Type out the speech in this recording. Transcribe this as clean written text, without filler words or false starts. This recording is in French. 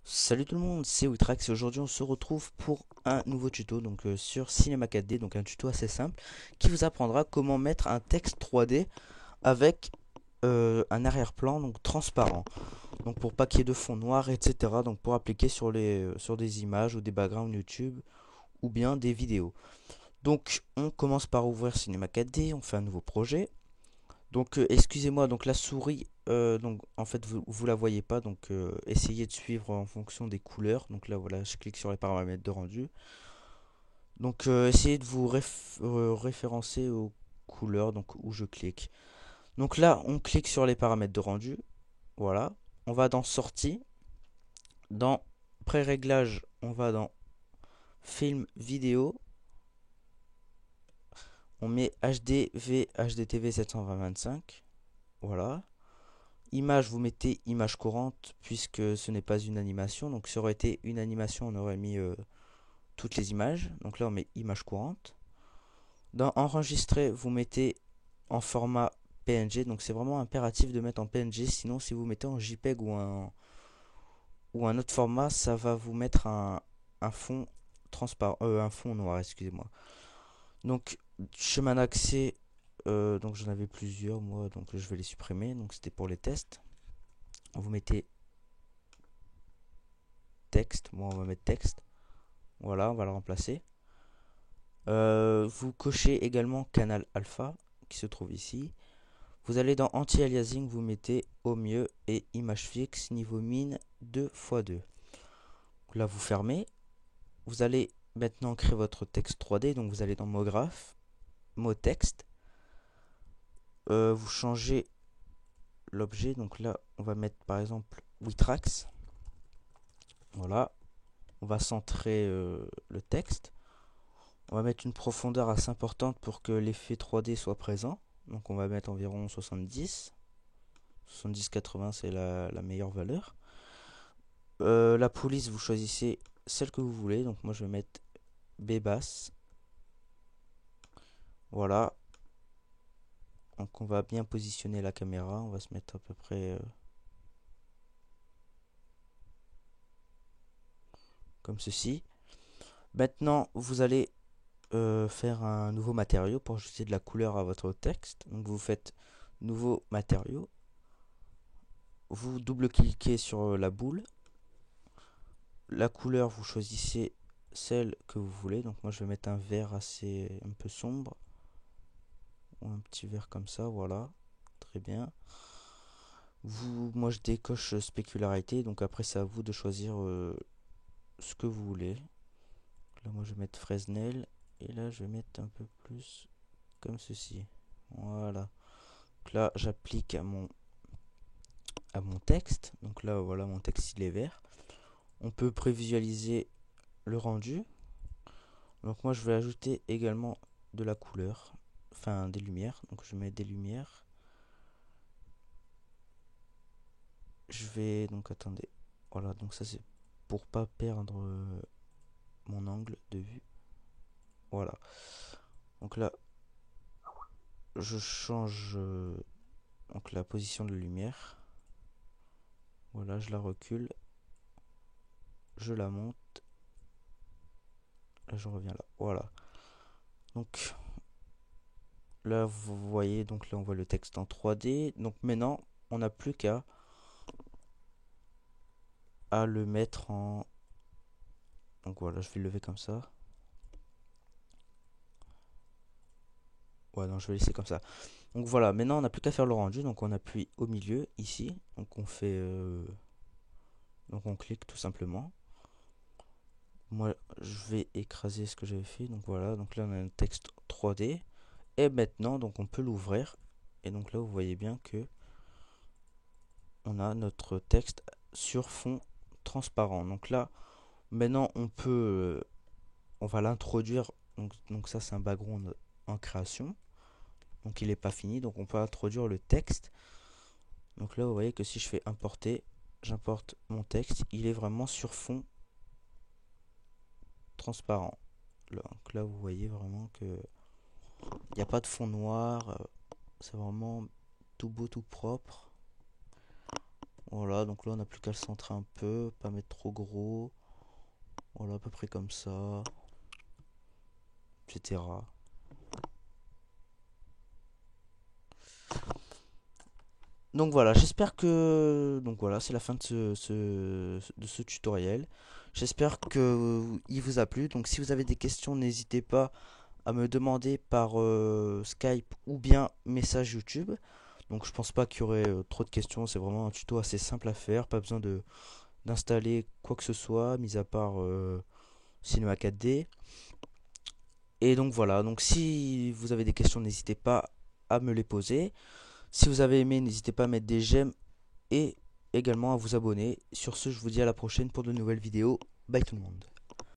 Salut tout le monde, c'est Witrax et aujourd'hui on se retrouve pour un nouveau tuto sur Cinema 4D, donc un tuto assez simple qui vous apprendra comment mettre un texte 3D avec un arrière-plan donc transparent. Donc pour pas qu'il y ait de fond noir, etc. Donc pour appliquer sur des images ou des backgrounds YouTube ou bien des vidéos. Donc on commence par ouvrir Cinema 4D, on fait un nouveau projet. Donc excusez-moi, donc la souris, donc en fait vous la voyez pas, donc essayez de suivre en fonction des couleurs. Donc là voilà, je clique sur les paramètres de rendu. Donc essayez de vous référencer aux couleurs, donc où je clique. Donc là on clique sur les paramètres de rendu, voilà. On va dans sortie, dans pré-réglage, on va dans film vidéo, on met HDV HDTV 720-25, voilà. Image, vous mettez image courante puisque ce n'est pas une animation. Donc, ça aurait été une animation, on aurait mis toutes les images. Donc là, on met image courante. Dans enregistrer, vous mettez en format PNG. Donc, c'est vraiment impératif de mettre en PNG. Sinon, si vous mettez en JPEG ou un autre format, ça va vous mettre un fond transparent, un fond noir, excusez-moi. Donc, chemin d'accès, donc j'en avais plusieurs, moi, donc je vais les supprimer. Donc, c'était pour les tests. Vous mettez texte, moi on va mettre texte. Voilà, on va le remplacer. Vous cochez également canal alpha qui se trouve ici. Vous allez dans anti-aliasing, vous mettez au mieux et image fixe niveau mine 2x2. Là vous fermez. Vous allez maintenant créer votre texte 3D. Donc vous allez dans mot graph, mot texte. Vous changez l'objet. Donc là on va mettre par exemple Witrax. Voilà. On va centrer le texte. On va mettre une profondeur assez importante pour que l'effet 3D soit présent. Donc on va mettre environ 70. 70-80 c'est la meilleure valeur. La police, vous choisissez celle que vous voulez. Donc moi je vais mettre B basse. Voilà. Donc on va bien positionner la caméra. On va se mettre à peu près comme ceci. Maintenant vous allez faire un nouveau matériau pour ajouter de la couleur à votre texte. Donc vous faites nouveau matériau. Vous double-cliquez sur la boule. La couleur, vous choisissez celle que vous voulez. Donc moi je vais mettre un vert assez un peu sombre. Ou un petit vert comme ça, voilà. Très bien. Moi je décoche spécularité. Donc après c'est à vous de choisir ce que vous voulez. Là moi je vais mettre Fresnel. Et là je vais mettre un peu plus comme ceci. Voilà. Donc là j'applique à mon texte. Donc là voilà mon texte il est vert. On peut prévisualiser le rendu. Donc moi je vais ajouter également de la couleur, enfin des lumières. Donc je mets des lumières. Je vais donc attendez. Voilà, donc ça c'est pour pas perdre mon angle de vue. Voilà. Donc là je change donc la position de la lumière. Voilà, je la recule, je la monte, là je reviens là. Voilà. Donc là vous voyez, donc là on voit le texte en 3D. Donc maintenant on n'a plus à le mettre en. Donc voilà, je vais le lever comme ça. Ouais, non, je vais laisser comme ça. Donc voilà, maintenant on n'a plus qu'à faire le rendu. Donc on appuie au milieu ici. Donc on fait. Donc on clique tout simplement. Moi je vais écraser ce que j'avais fait. Donc voilà, donc là on a un texte 3D. Et maintenant, donc on peut l'ouvrir. Et donc là vous voyez bien que on a notre texte sur fond transparent. Donc là, maintenant on peut. On va l'introduire. Donc ça c'est un background en création. Donc il n'est pas fini. Donc on peut introduire le texte. Donc là, vous voyez que si je fais importer, j'importe mon texte, il est vraiment sur fond transparent. Donc là, vous voyez vraiment que il n'y a pas de fond noir, c'est vraiment tout beau, tout propre. Voilà, donc là on n'a plus qu'à le centrer un peu, pas mettre trop gros. Voilà, à peu près comme ça, etc. Donc voilà, j'espère que... Donc voilà, c'est la fin de ce tutoriel. J'espère que il vous a plu. Donc si vous avez des questions, n'hésitez pas à me demander par Skype ou bien message YouTube. Donc je pense pas qu'il y aurait trop de questions. C'est vraiment un tuto assez simple à faire. Pas besoin de d'installer quoi que ce soit, mis à part Cinema 4D. Et donc voilà, donc si vous avez des questions, n'hésitez pas à me les poser. Si vous avez aimé, n'hésitez pas à mettre des j'aime et également à vous abonner. Sur ce, je vous dis à la prochaine pour de nouvelles vidéos. Bye tout le monde.